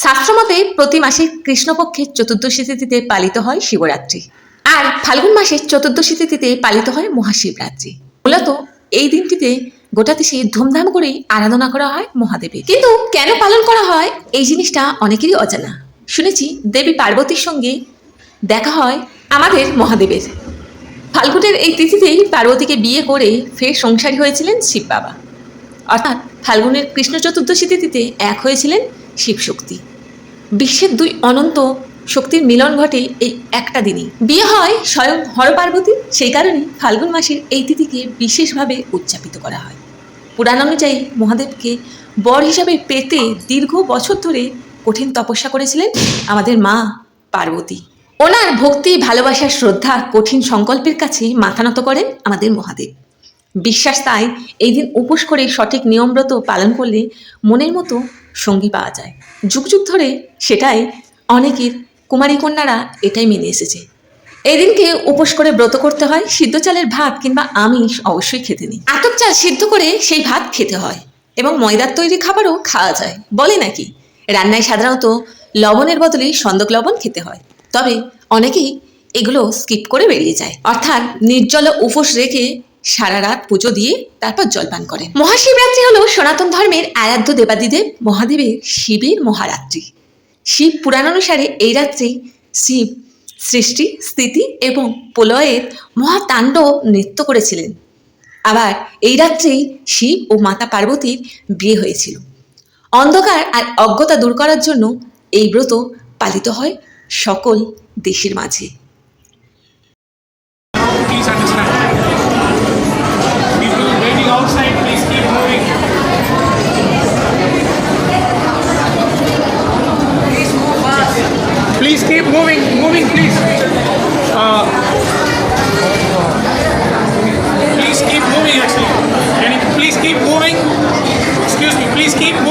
শাস্ত্রমতে প্রতি মাসে কৃষ্ণপক্ষের চতুর্দশী তিথিতে পালিত হয় শিবরাত্রি, আর ফাল্গুন মাসের চতুর্দশী তিথিতে পালিত হয় মহাশিবরাত্রি। মূলত এই দিনটিতে গোটা দেশে ধুমধাম করেই আরাধনা করা হয় মহাদেবের। কিন্তু কেন পালন করা হয় এই জিনিসটা অনেকেরই অজানা। শুনেছি দেবী পার্বতীর সঙ্গে দেখা হয় আমাদের মহাদেবের। ফাল্গুনের এই তিথিতেই পার্বতীকে বিয়ে করে ফের সংসারী হয়েছিলেন শিব বাবা, অর্থাৎ ফাল্গুনের কৃষ্ণ চতুর্দশী তিথিতে এক হয়েছিলেন শিবশক্তি। বিশ্বের দুই অনন্ত শক্তির মিলন ঘটে এই একটা দিনই। বিয়ে হয় স্বয়ং হর পার্বতীর, সেই কারণেই ফাল্গুন মাসের এই তিথিকে বিশেষভাবে উদযাপিত করা হয়। পুরাণ অনুযায়ী মহাদেবকে বর হিসাবে পেতে দীর্ঘ বছর ধরে কঠিন তপস্যা করেছিলেন আমাদের মা পার্বতী। ওনার ভক্তি, ভালোবাসা, শ্রদ্ধা, কঠিন সংকল্পের কাছে মাথা নত করেন আমাদের মহাদেব। বিশ্বাস তাই এই দিন উপোস করে সঠিক নিয়মব্রত পালন করলে মনের মতো সঙ্গী পাওয়া যায়। যুগ যুগ ধরে সেটাই অনেকের কুমারী কন্যারা এটাই মেনে এসেছে। এই দিনকে উপোস করে ব্রত করতে হয়। সিদ্ধ চালের ভাত কিংবা আমিষ অবশ্যই খেতে নেই। আতপ চাল সিদ্ধ করে সেই ভাত খেতে হয় এবং ময়দার তৈরি খাবারও খাওয়া যায় বলে নাকি। রান্নায় সাধারণত লবণের বদলে সন্দক লবণ খেতে হয়, তবে অনেকেই এগুলো স্কিপ করে বেরিয়ে যায়, অর্থাৎ নির্জল উপোস রেখে সারা রাত পুজো দিয়ে তারপর জলপান করে। মহাশিবরাত্রি হলো সনাতন ধর্মের আরাধ্য দেবাদিদেব মহাদেবের শিবের মহারাত্রি। শিব পুরাণ অনুসারে এই রাত্রি শিব সৃষ্টি, স্থিতি এবং প্রলয়ের মহাতাণ্ডব নৃত্য করেছিলেন। আবার এই রাত্রেই শিব ও মাতা পার্বতীর বিয়ে হয়েছিল। অন্ধকার আর অজ্ঞতা দূর করার জন্য এই ব্রত পালিত হয় সকল দেশের মাঝে। Please understand. People waiting outside, please keep moving. Please move fast. Please keep moving, please. Please keep moving actually. Can you please keep moving? Excuse me, please keep moving.